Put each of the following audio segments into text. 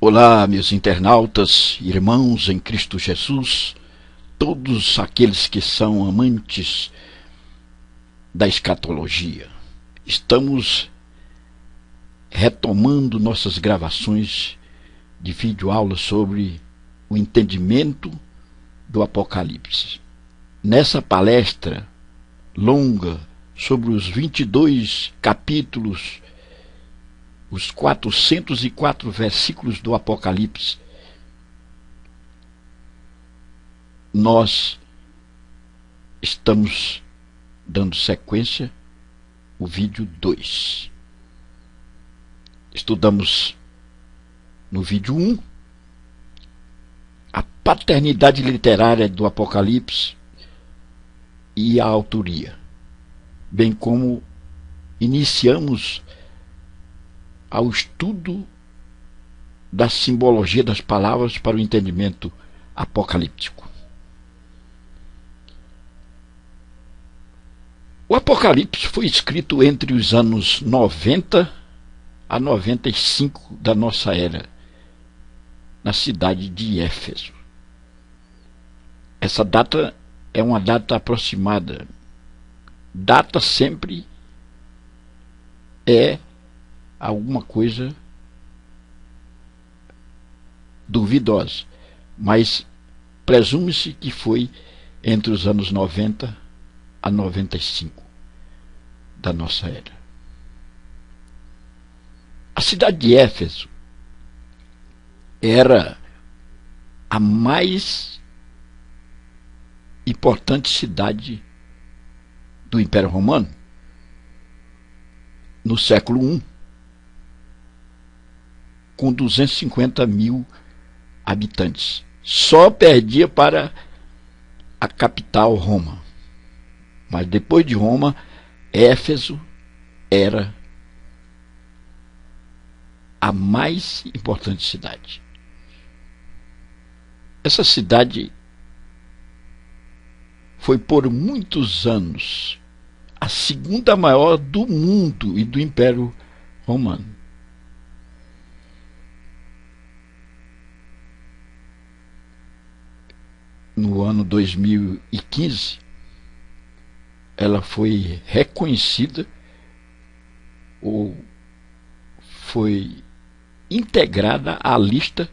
Olá, meus internautas, irmãos em Cristo Jesus, todos aqueles que são amantes da escatologia. Estamos retomando nossas gravações de videoaulas sobre o entendimento do Apocalipse. Nessa palestra longa sobre os 22 capítulos, os 404 versículos do Apocalipse, nós estamos dando sequência ao vídeo 2. Estudamos no vídeo 1 a paternidade literária do Apocalipse e a autoria, bem como iniciamos ao estudo da simbologia das palavras para o entendimento apocalíptico. O Apocalipse foi escrito entre os anos 90 a 95 da nossa era, na cidade de Éfeso. Essa data é uma data aproximada. Data sempre é alguma coisa duvidosa, mas presume-se que foi entre os anos 90 a 95 da nossa era. A cidade de Éfeso era a mais importante cidade do Império Romano no século I, com 250 mil habitantes. Só perdia para a capital, Roma. Mas depois de Roma, Éfeso era a mais importante cidade. Essa cidade foi por muitos anos a segunda maior do mundo e do Império Romano. No ano 2015, ela foi reconhecida ou foi integrada à lista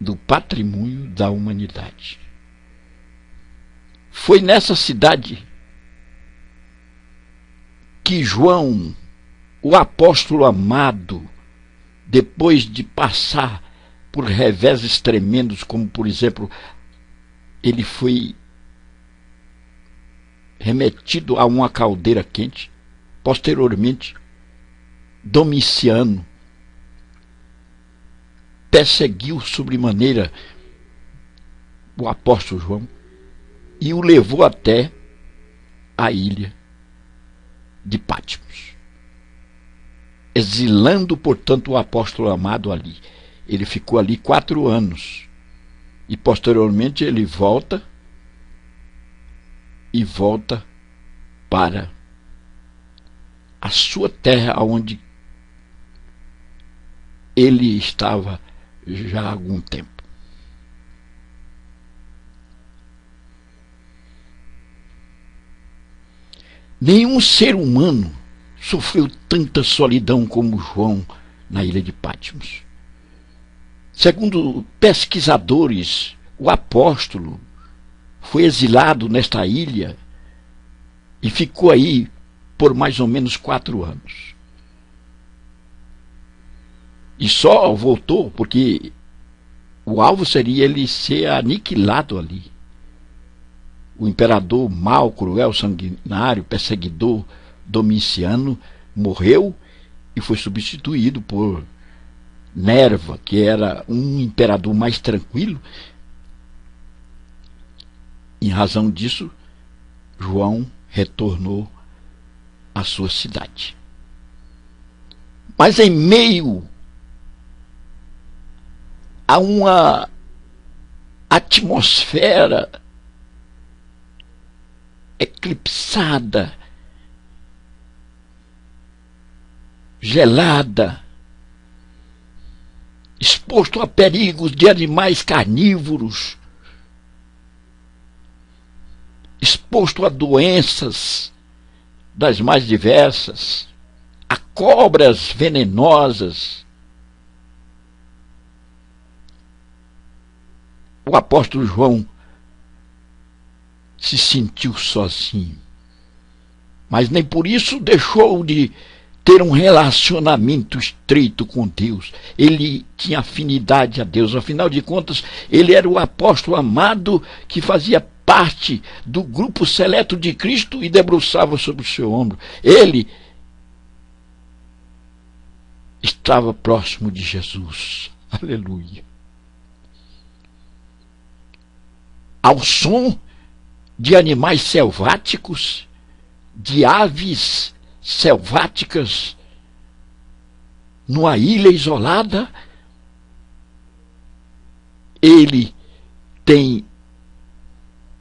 do patrimônio da humanidade. Foi nessa cidade que João, o apóstolo amado, depois de passar por reveses tremendos, como por exemplo, ele foi remetido a uma caldeira quente. Posteriormente, Domiciano perseguiu sobremaneira o apóstolo João e o levou até a ilha de Patmos, exilando, portanto, o apóstolo amado ali. Ele ficou ali 4 anos e posteriormente ele volta para a sua terra, onde ele estava já há algum tempo. Nenhum ser humano sofreu tanta solidão como João na ilha de Patmos. Segundo pesquisadores, o apóstolo foi exilado nesta ilha e ficou aí por mais ou menos 4 anos. E só voltou porque o alvo seria ele ser aniquilado ali. O imperador mau, cruel, sanguinário, perseguidor Domiciano morreu e foi substituído por Nerva, que era um imperador mais tranquilo. Em razão disso, João retornou à sua cidade. Mas em meio a uma atmosfera eclipsada, gelada, exposto a perigos de animais carnívoros, exposto a doenças das mais diversas, a cobras venenosas. O apóstolo João se sentiu sozinho, mas nem por isso deixou de ter um relacionamento estreito com Deus. Ele tinha afinidade a Deus. Afinal de contas, ele era o apóstolo amado que fazia parte do grupo seleto de Cristo e debruçava sobre o seu ombro. Ele estava próximo de Jesus. Aleluia. Ao som de animais selváticos, de aves selváticas, numa ilha isolada, ele tem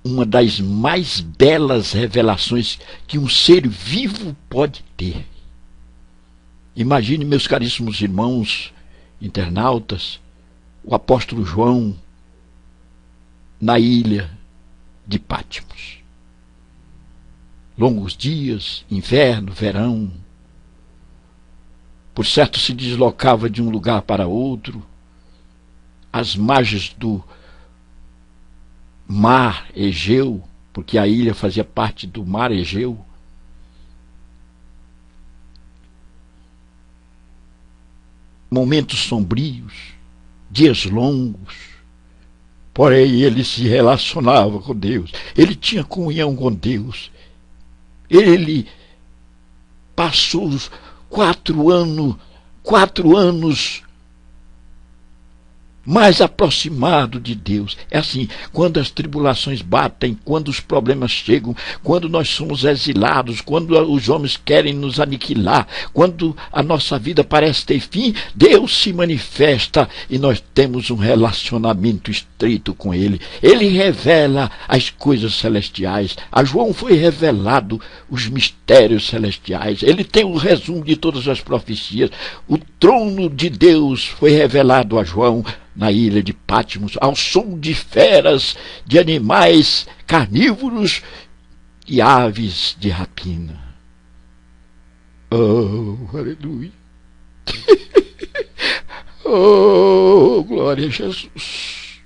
uma das mais belas revelações que um ser vivo pode ter. Imagine, meus caríssimos irmãos internautas, o apóstolo João na ilha de Patmos. Longos dias, inverno, verão. Por certo, se deslocava de um lugar para outro, às margens do mar Egeu, porque a ilha fazia parte do mar Egeu. Momentos sombrios, dias longos, porém ele se relacionava com Deus, ele tinha comunhão com Deus. Ele passou os 4 anos mais aproximado de Deus. É assim, quando as tribulações batem, quando os problemas chegam, quando nós somos exilados, quando os homens querem nos aniquilar, quando a nossa vida parece ter fim, Deus se manifesta e nós temos um relacionamento estreito com Ele. Ele revela as coisas celestiais. A João foi revelado os mistérios celestiais. Ele tem o resumo de todas as profecias. O trono de Deus foi revelado a João na ilha de Patmos, ao som de feras, de animais carnívoros e aves de rapina. Oh, aleluia! Oh, glória a Jesus!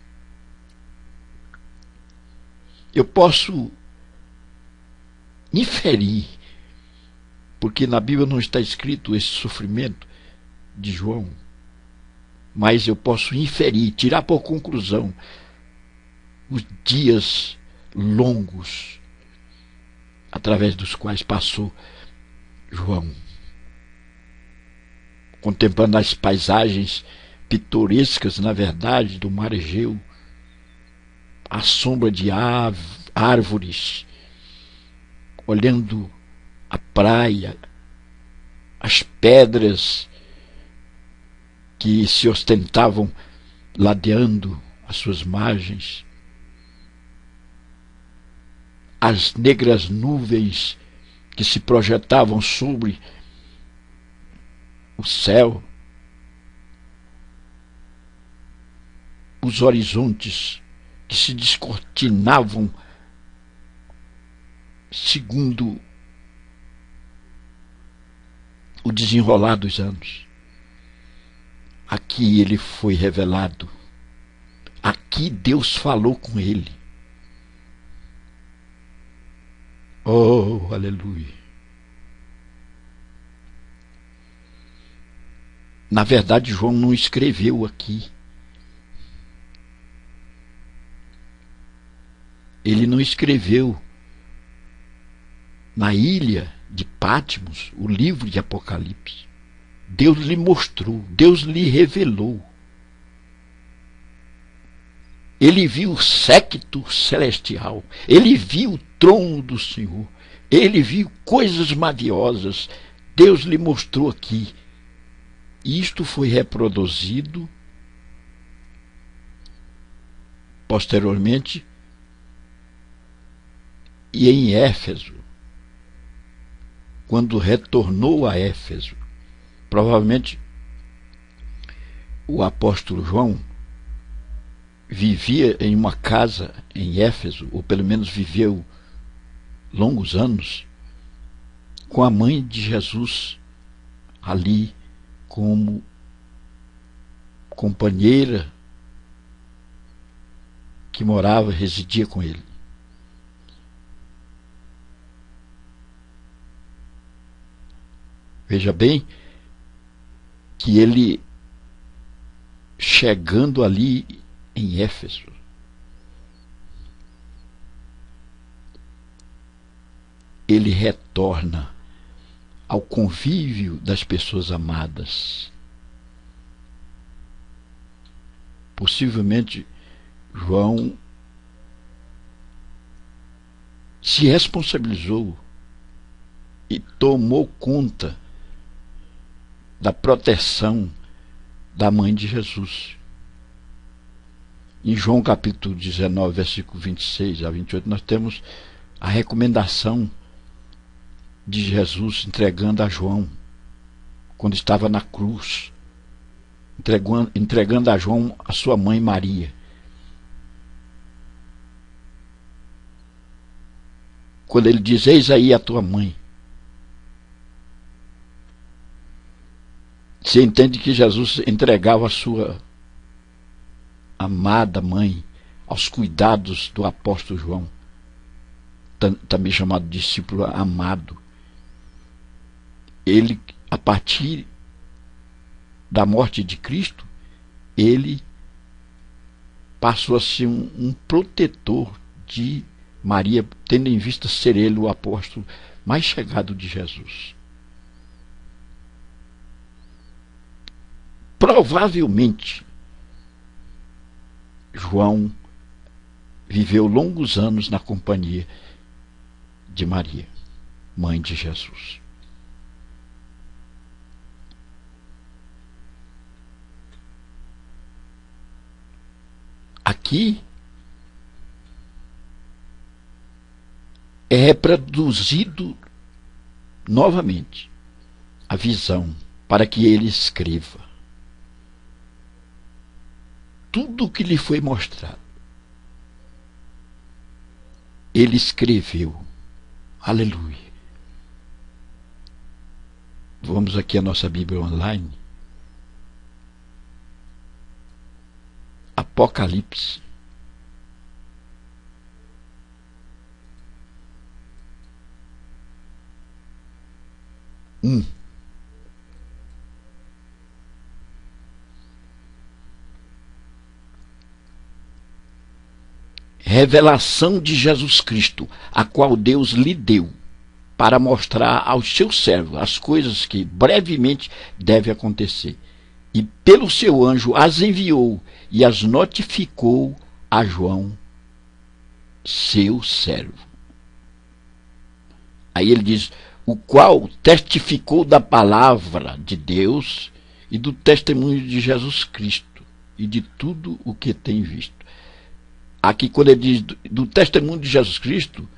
Eu posso inferir, porque na Bíblia não está escrito esse sofrimento de João, mas eu posso inferir, tirar por conclusão os dias longos através dos quais passou João, contemplando as paisagens pitorescas, na verdade, do mar Egeu, a sombra de árvores, olhando a praia, as pedras que se ostentavam ladeando as suas margens, as negras nuvens que se projetavam sobre o céu, os horizontes que se descortinavam segundo o desenrolar dos anos. Aqui ele foi revelado. Aqui Deus falou com ele. Oh, aleluia! Na verdade, João não escreveu aqui. Ele não escreveu na ilha de Patmos o livro de Apocalipse. Deus lhe mostrou, Deus lhe revelou. Ele viu o séquito celestial, ele viu o trono do Senhor, ele viu coisas maravilhosas. Deus lhe mostrou aqui. Isto foi reproduzido posteriormente e em Éfeso, quando retornou a Éfeso. Provavelmente o apóstolo João vivia em uma casa em Éfeso, ou pelo menos viveu longos anos, com a mãe de Jesus ali como companheira que morava, residia com ele. Veja bem que ele, chegando ali em Éfeso, ele retorna ao convívio das pessoas amadas. Possivelmente, João se responsabilizou e tomou conta da proteção da mãe de Jesus. Em João capítulo 19, versículo 26 a 28, nós temos a recomendação de Jesus entregando a João, quando estava na cruz, entregando a João a sua mãe Maria. Quando ele diz: eis aí a tua mãe. Você entende que Jesus entregava a sua amada mãe aos cuidados do apóstolo João, também chamado discípulo amado. Ele, a partir da morte de Cristo, ele passou a ser um protetor de Maria, tendo em vista ser ele o apóstolo mais chegado de Jesus. Provavelmente, João viveu longos anos na companhia de Maria, mãe de Jesus. Aqui é reproduzido novamente a visão para que ele escreva tudo o que lhe foi mostrado. Ele escreveu. Aleluia. Vamos aqui à nossa Bíblia online. Apocalipse. Revelação de Jesus Cristo, a qual Deus lhe deu, para mostrar aos seus servos as coisas que brevemente devem acontecer. E pelo seu anjo as enviou e as notificou a João, seu servo. Aí ele diz: o qual testificou da palavra de Deus e do testemunho de Jesus Cristo e de tudo o que tem visto. Aqui, quando ele diz do testemunho de Jesus Cristo,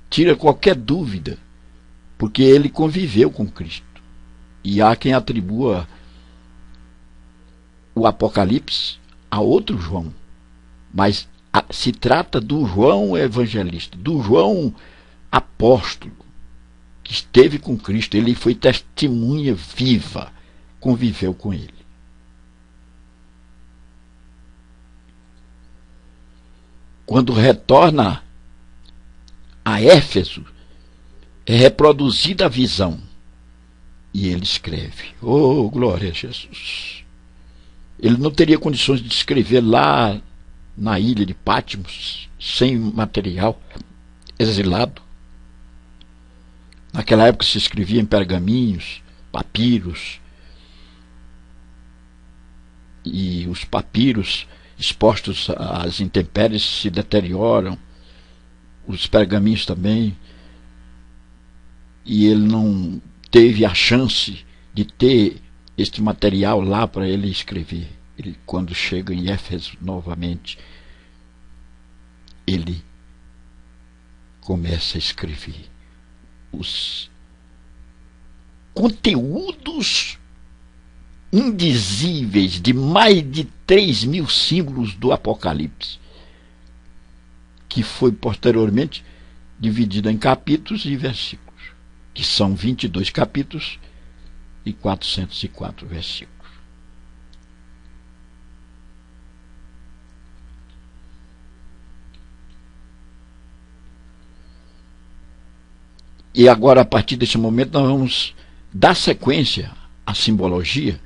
tira qualquer dúvida, porque ele conviveu com Cristo. E há quem atribua o Apocalipse a outro João, mas se trata do João evangelista, do João apóstolo, que esteve com Cristo. Ele foi testemunha viva, conviveu com ele. Quando retorna a Éfeso, é reproduzida a visão e ele escreve. Oh, glória a Jesus! Ele não teria condições de escrever lá na ilha de Patmos, sem material, exilado. Naquela época se escrevia em pergaminhos, papiros, e os papiros expostos às intempéries se deterioram, os pergaminhos também, e ele não teve a chance de ter este material lá para ele escrever. Ele, quando chega em Éfeso novamente, ele começa a escrever os conteúdos indizíveis de mais de 3.000 símbolos do Apocalipse, que foi posteriormente dividido em capítulos e versículos, que são 22 capítulos e 404 versículos. E agora, a partir desse momento, nós vamos dar sequência à simbologia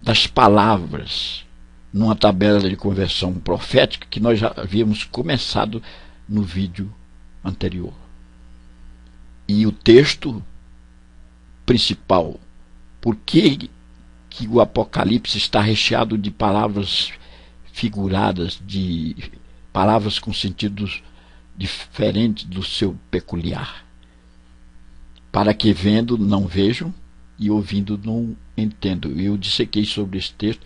das palavras numa tabela de conversão profética que nós já havíamos começado no vídeo anterior. E o texto principal, por que o Apocalipse está recheado de palavras figuradas, de palavras com sentidos diferentes do seu peculiar? Para que vendo não vejam e ouvindo não entendam. Eu dissequei sobre esse texto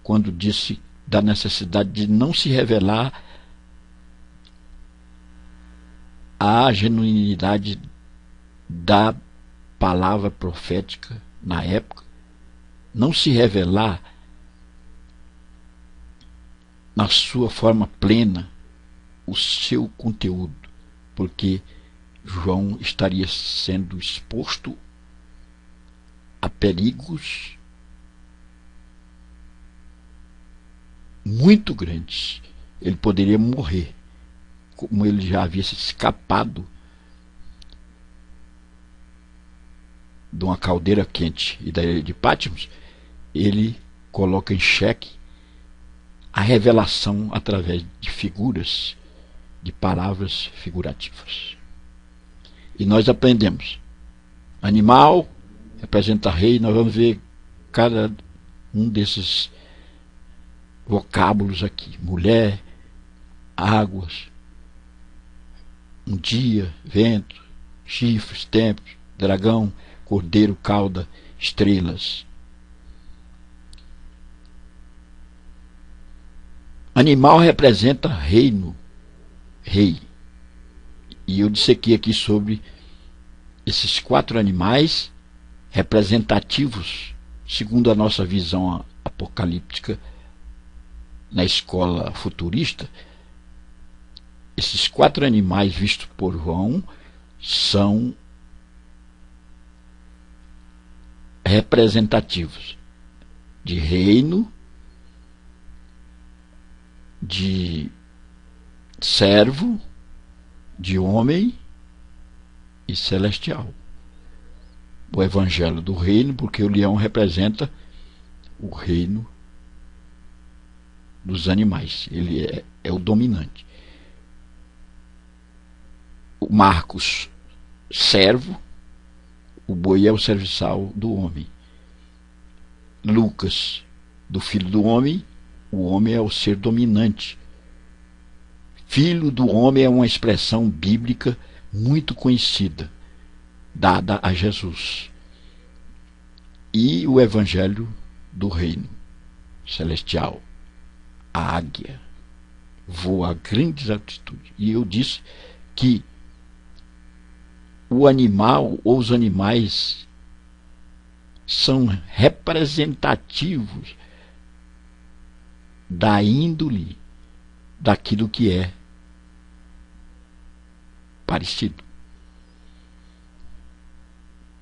quando disse da necessidade de não se revelar a genuinidade da palavra profética na época, não se revelar na sua forma plena o seu conteúdo, porque João estaria sendo exposto a perigos muito grandes. Ele poderia morrer, como ele já havia se escapado de uma caldeira quente e da ilha de Patmos. Ele coloca em xeque a revelação através de figuras, de palavras figurativas. E nós aprendemos: animal representa rei. Nós vamos ver cada um desses vocábulos aqui: mulher, águas, um dia, vento, chifres, tempos, dragão, cordeiro, cauda, estrelas. Animal representa reino, rei. E eu dissequei aqui sobre esses 4 animais representativos, segundo a nossa visão apocalíptica na escola futurista. Esses 4 animais vistos por João são representativos de reino, de servo, de homem e celestial. O evangelho do reino, porque o leão representa o reino dos animais, ele é o dominante. O Marcos, servo, o boi é o serviçal do homem. Lucas, do filho do homem, o homem é o ser dominante. Filho do homem é uma expressão bíblica muito conhecida, dada a Jesus. E o evangelho do reino celestial, a águia, voa a grandes altitudes. E eu disse que o animal ou os animais são representativos da índole daquilo que é parecido.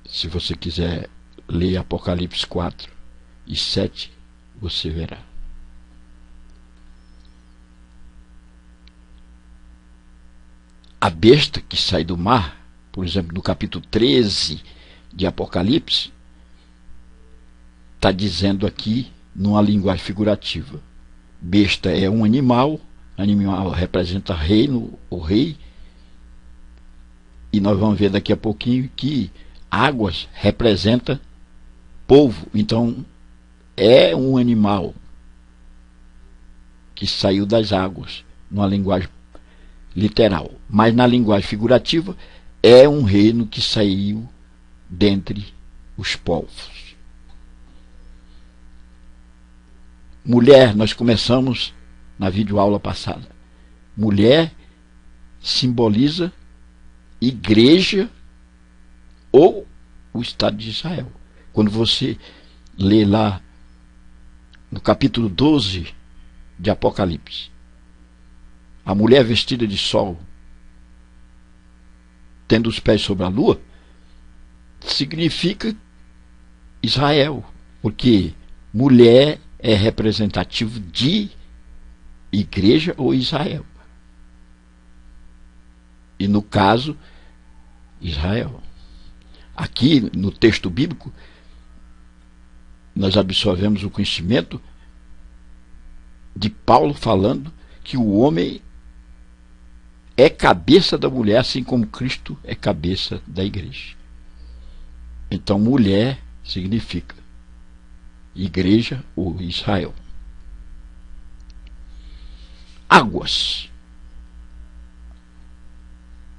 Se você quiser ler Apocalipse 4 e 7, você verá. A besta que sai do mar, por exemplo, no capítulo 13 de Apocalipse, está dizendo aqui numa linguagem figurativa: besta é um animal, animal representa reino, o rei, e nós vamos ver daqui a pouquinho que águas representa povo. Então é um animal que saiu das águas, numa linguagem literal, mas na linguagem figurativa é um reino que saiu dentre os povos. Mulher, nós começamos na videoaula passada. Mulher simboliza igreja ou o Estado de Israel. Quando você lê lá no capítulo 12 de Apocalipse, a mulher vestida de sol, tendo os pés sobre a lua, significa Israel, porque mulher é representativo de igreja ou Israel. E no caso, Israel. Aqui no texto bíblico, nós absorvemos o conhecimento de Paulo falando que o homem é cabeça da mulher, assim como Cristo é cabeça da igreja. Então, mulher significa igreja ou Israel. Águas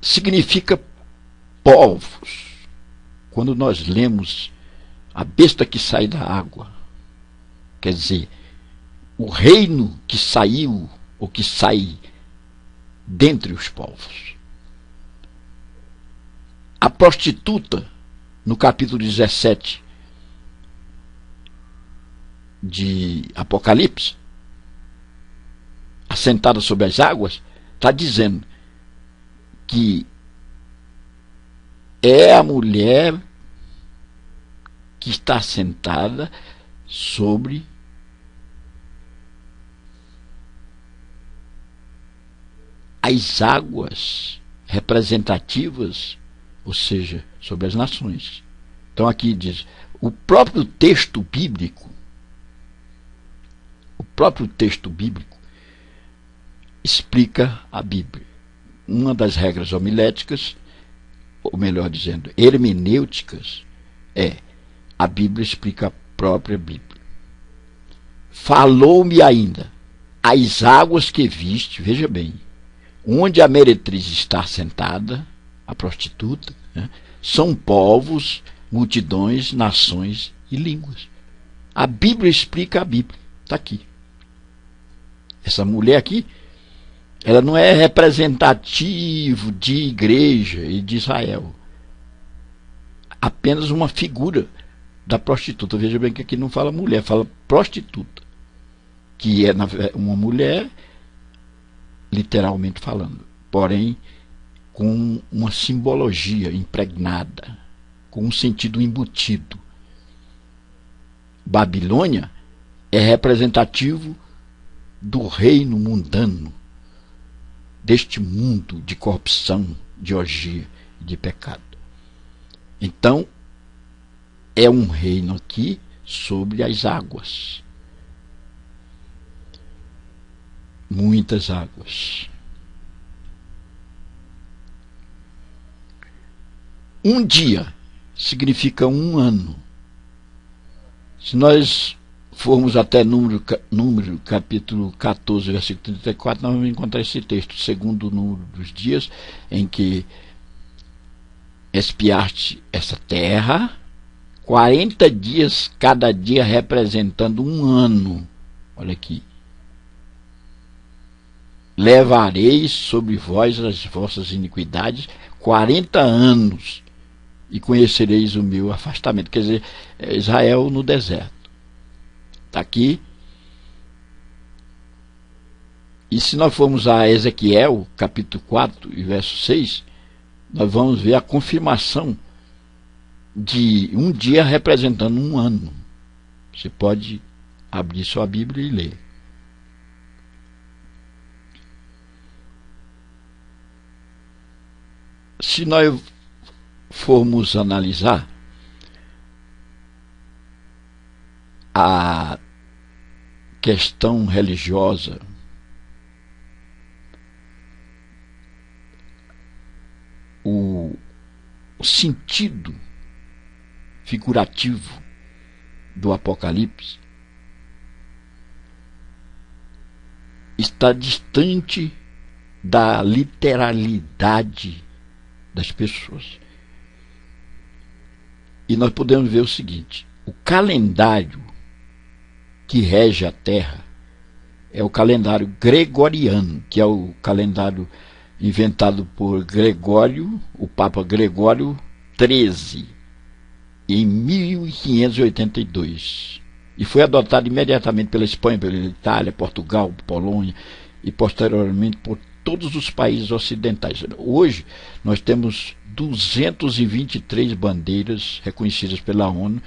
significa povos. Quando nós lemos a besta que sai da água, quer dizer, o reino que saiu ou que sai dentre os povos. A prostituta, no capítulo 17 de Apocalipse, assentada sobre as águas, está dizendo que é a mulher que está sentada sobre as águas representativas, ou seja, sobre as nações. Então aqui diz, o próprio texto bíblico explica a Bíblia. Uma das regras homiléticas, ou melhor dizendo, hermenêuticas, é a Bíblia explica a própria Bíblia. Falou-me ainda, as águas que viste, veja bem, onde a meretriz está sentada, a prostituta, né, são povos, multidões, nações e línguas. A Bíblia explica a Bíblia, está aqui. Essa mulher aqui, ela não é representativo de igreja e de Israel. Apenas uma figura da prostituta. Veja bem que aqui não fala mulher, fala prostituta. Que é uma mulher, literalmente falando. Porém, com uma simbologia impregnada, com um sentido embutido. Babilônia é representativo do reino mundano, deste mundo de corrupção, de orgia e de pecado. Então, é um reino aqui sobre as águas. Muitas águas. Um dia significa um ano. Se nós formos até número capítulo 14, versículo 34, nós vamos encontrar esse texto, segundo o número dos dias em que espiaste essa terra, 40 dias cada dia representando um ano. Olha aqui. Levareis sobre vós as vossas iniquidades 40 anos e conhecereis o meu afastamento. Quer dizer, Israel no deserto. Está aqui. E se nós formos a Ezequiel, capítulo 4 e verso 6, nós vamos ver a confirmação de um dia representando um ano. Você pode abrir sua Bíblia e ler. Se nós formos analisar a questão religiosa, o sentido figurativo do Apocalipse está distante da literalidade das pessoas. E nós podemos ver o seguinte: o calendário que rege a Terra é o calendário gregoriano, que é o calendário inventado por Gregório, o Papa Gregório XIII, em 1582. e foi adotado imediatamente pela Espanha, pela Itália, Portugal, Polônia e posteriormente por todos os países ocidentais. Hoje nós temos 223 bandeiras reconhecidas pela ONU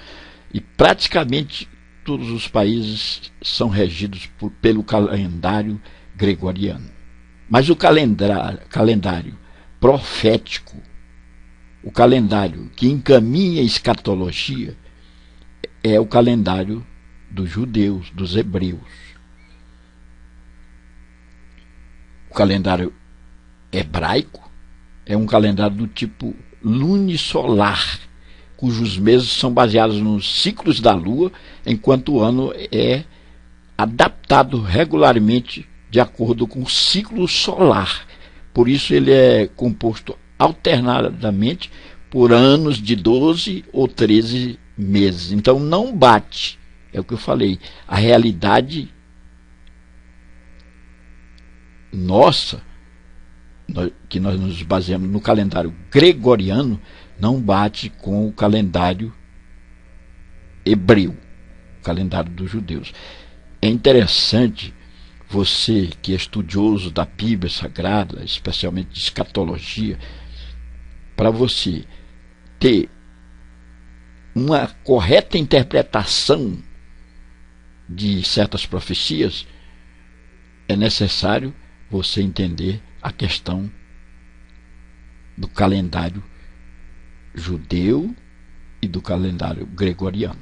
e praticamente todos os países são regidos pelo calendário gregoriano. Mas o calendário profético, o calendário que encaminha a escatologia, é o calendário dos judeus, dos hebreus. O calendário hebraico é um calendário do tipo lunisolar, cujos meses são baseados nos ciclos da lua, enquanto o ano é adaptado regularmente de acordo com o ciclo solar. Por isso ele é composto alternadamente por anos de 12 ou 13 meses. Então não bate, é o que eu falei, a realidade nossa, que nós nos baseamos no calendário gregoriano, não bate com o calendário hebreu, o calendário dos judeus. É interessante você que é estudioso da Bíblia Sagrada, especialmente de escatologia, para você ter uma correta interpretação de certas profecias, é necessário você entender a questão do calendário judeu e do calendário gregoriano.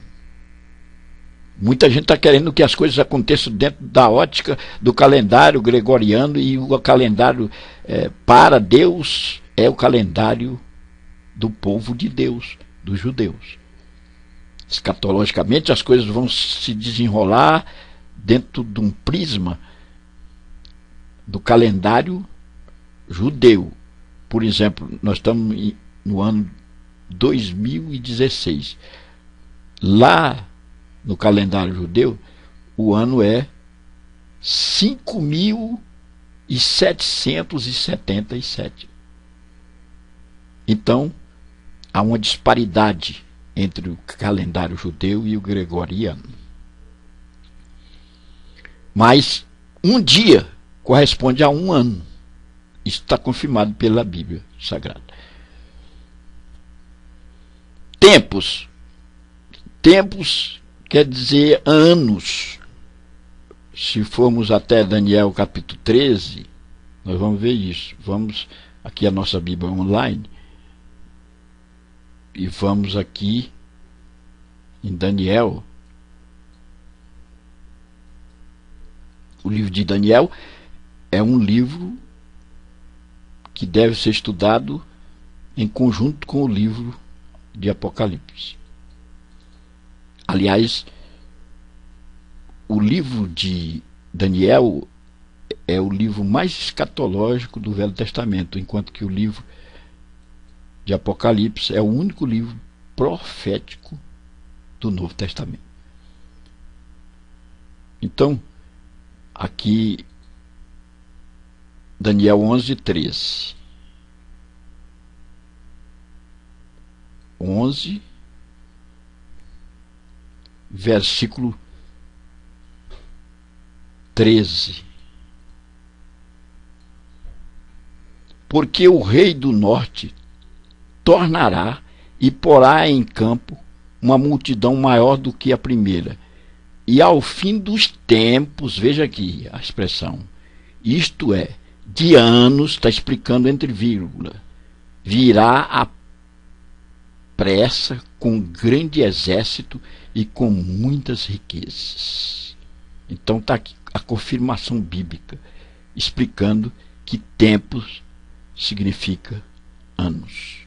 Muita gente está querendo que as coisas aconteçam dentro da ótica do calendário gregoriano, e o calendário para Deus é o calendário do povo de Deus, dos judeus. Escatologicamente as coisas vão se desenrolar dentro de um prisma do calendário judeu. Por exemplo, nós estamos no ano 2016. Lá no calendário judeu, o ano é 5.777. Então, há uma disparidade entre o calendário judeu e o gregoriano. Mas um dia corresponde a um ano. Isso está confirmado pela Bíblia Sagrada. Tempos. Tempos quer dizer anos. Se formos até Daniel capítulo 13, nós vamos ver isso. Vamos aqui a nossa Bíblia online e vamos aqui em Daniel. O livro de Daniel é um livro que deve ser estudado em conjunto com o livro de Apocalipse. Aliás, o livro de Daniel é o livro mais escatológico do Velho Testamento, enquanto que o livro de Apocalipse é o único livro profético do Novo Testamento. Então, aqui Daniel 11:13. 11, versículo 13. Porque o rei do norte tornará e porá em campo uma multidão maior do que a primeira. E ao fim dos tempos, veja aqui a expressão, isto é, de anos, está explicando entre vírgula, virá a pressa com grande exército e com muitas riquezas. Então está aqui a confirmação bíblica, explicando que tempos significa anos.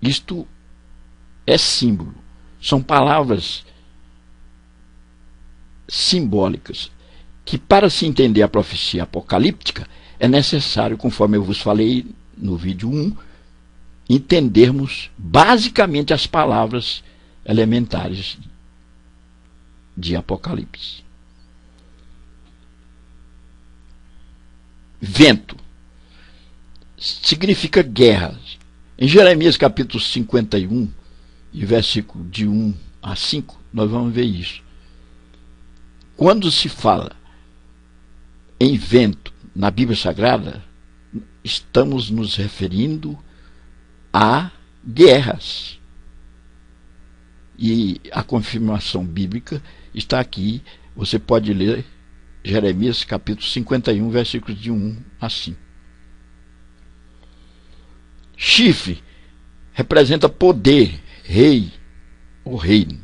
Isto é símbolo, são palavras simbólicas, que para se entender a profecia apocalíptica é necessário, conforme eu vos falei no vídeo 1, entendermos basicamente as palavras elementares de Apocalipse. Vento significa guerra. Em Jeremias capítulo 51, e versículo de 1 a 5, nós vamos ver isso. Quando se fala em vento na Bíblia Sagrada, estamos nos referindo a guerras. E a confirmação bíblica está aqui. Você pode ler Jeremias capítulo 51, versículos de 1 a 5. Chifre representa poder, rei ou reino.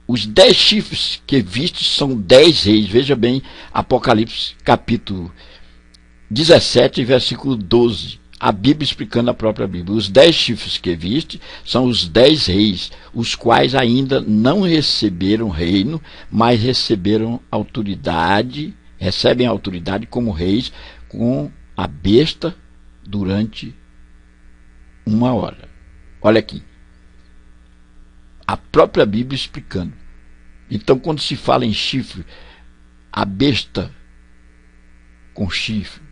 Os 10 chifres que viste são 10 reis. Veja bem, Apocalipse capítulo 17, versículo 12. A Bíblia explicando a própria Bíblia. Os 10 chifres que viste são os 10 reis, os quais ainda não receberam reino, mas receberam autoridade, recebem autoridade como reis com a besta durante 1 hora. Olha aqui. A própria Bíblia explicando. Então, quando se fala em chifre, a besta com chifre,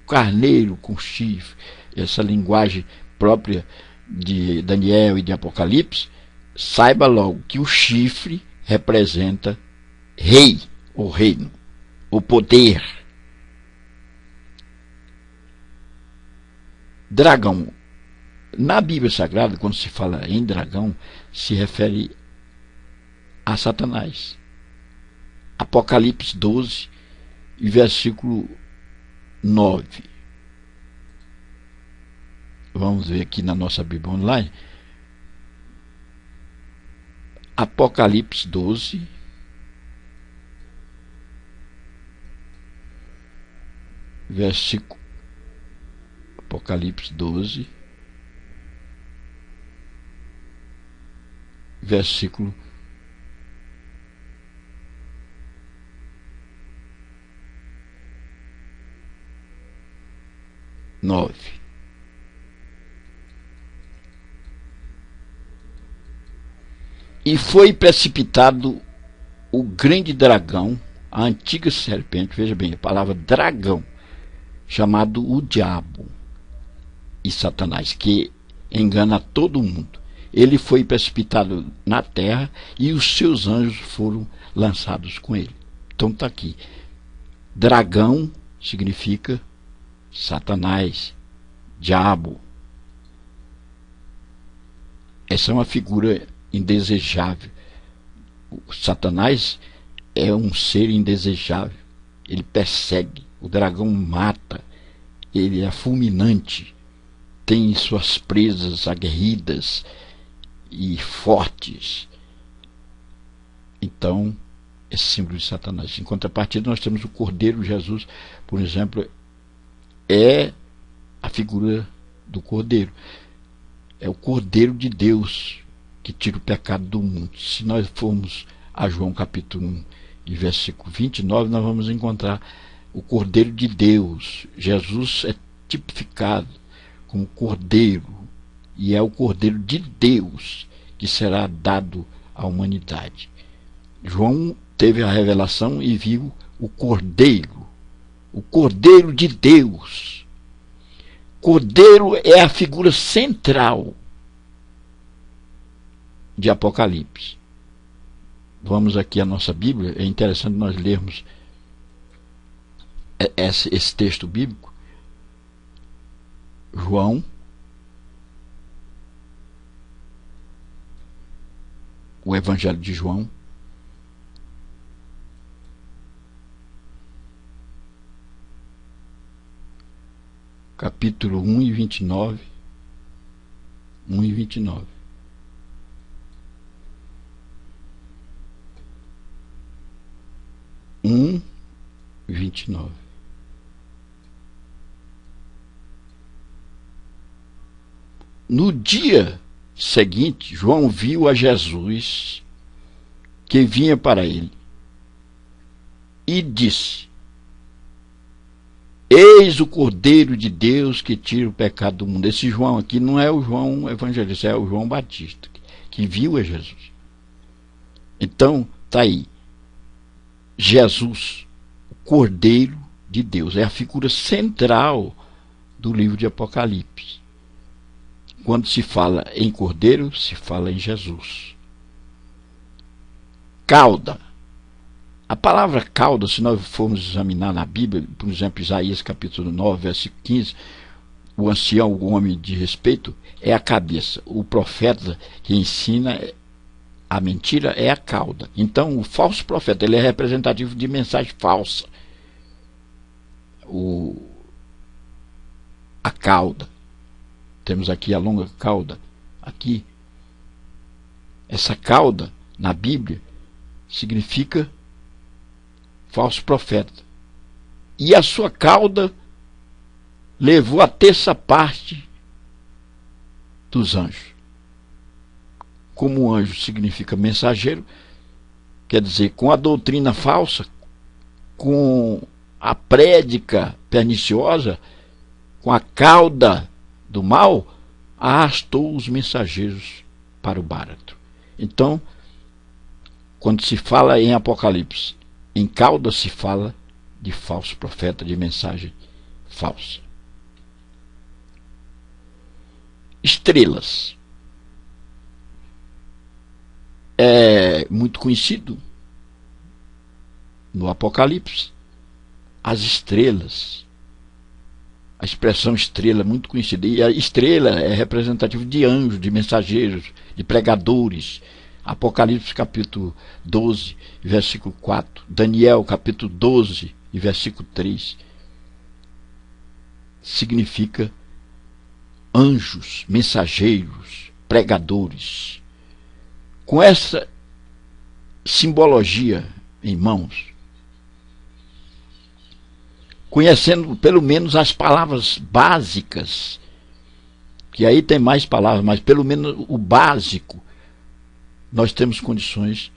o carneiro com chifre, essa linguagem própria de Daniel e de Apocalipse, saiba logo que o chifre representa rei, ou reino, o poder. Dragão. Na Bíblia Sagrada, quando se fala em dragão, se refere a Satanás. Apocalipse 12, e versículo 9. Vamos ver aqui na nossa Bíblia online. Apocalipse 12, versículo. Apocalipse 12, versículo 9. E foi precipitado o grande dragão, a antiga serpente, veja bem, a palavra dragão, chamado o diabo e Satanás, que engana todo mundo. Ele foi precipitado na terra e os seus anjos foram lançados com ele. Então está aqui. Dragão significa Satanás, diabo. Essa é uma figura indesejável. O Satanás é um ser indesejável. Ele persegue. O dragão mata. Ele é fulminante. Tem suas presas aguerridas e fortes. Então, é símbolo de Satanás. Em contrapartida, nós temos o Cordeiro Jesus, por exemplo, é a figura do Cordeiro. É o Cordeiro de Deus que tira o pecado do mundo. Se nós formos a João capítulo 1 e versículo 29, nós vamos encontrar o Cordeiro de Deus. Jesus é tipificado como Cordeiro, e é o Cordeiro de Deus que será dado à humanidade. João teve a revelação e viu o Cordeiro de Deus. Cordeiro é a figura central de Apocalipse. Vamos aqui à nossa Bíblia. É interessante nós lermos esse texto bíblico. João, o Evangelho de João, capítulo 1 e 29. 1 e 29. Um 29. No dia seguinte, João viu a Jesus que vinha para ele e disse: Eis o Cordeiro de Deus que tira o pecado do mundo. Esse João aqui não é o João evangelista, é o João Batista, que viu a Jesus. Então, está aí. Jesus, o Cordeiro de Deus, é a figura central do livro de Apocalipse. quando se fala em Cordeiro, se fala em Jesus. Cauda. A palavra cauda, se nós formos examinar na Bíblia, por exemplo, Isaías capítulo 9, versículo 15, o ancião, o homem de respeito, é a cabeça. O profeta que ensina a mentira é a cauda. Então, o falso profeta, ele é representativo de mensagem falsa. A cauda. Temos aqui a longa cauda. Aqui. Essa cauda, na Bíblia, significa falso profeta. E a sua cauda levou a terça parte dos anjos. Como um anjo significa mensageiro, quer dizer, com a doutrina falsa, com a prédica perniciosa, com a cauda do mal, arrastou os mensageiros para o barato. Então, quando se fala em Apocalipse, em cauda se fala de falso profeta, de mensagem falsa. Estrelas. É muito conhecido no Apocalipse. As estrelas. A expressão estrela é muito conhecida. E a estrela é representativa de anjos, de mensageiros, de pregadores. Apocalipse capítulo 12, versículo 4. Daniel capítulo 12, versículo 3. Significa anjos, mensageiros, pregadores. Com essa simbologia em mãos, conhecendo pelo menos as palavras básicas, que aí tem mais palavras, mas pelo menos o básico, nós temos condições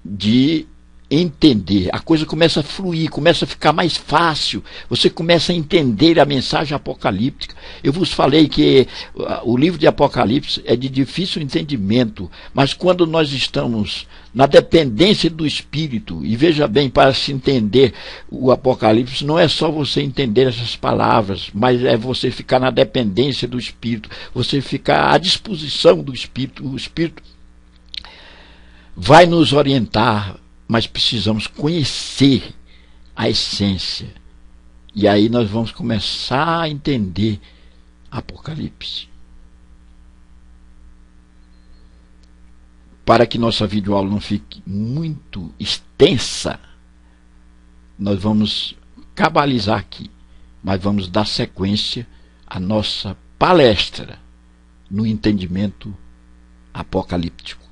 de entender. A coisa começa a fluir, começa a ficar mais fácil, você começa a entender a mensagem apocalíptica. Eu vos falei que o livro de Apocalipse é de difícil entendimento, mas quando nós estamos na dependência do Espírito, e veja bem, para se entender o Apocalipse, não é só você entender essas palavras, mas é você ficar na dependência do Espírito, você ficar à disposição do Espírito. O Espírito vai nos orientar, mas precisamos conhecer a essência. E aí nós vamos começar a entender Apocalipse. Para que nossa videoaula não fique muito extensa, nós vamos cabalizar aqui, mas vamos dar sequência à nossa palestra no entendimento apocalíptico.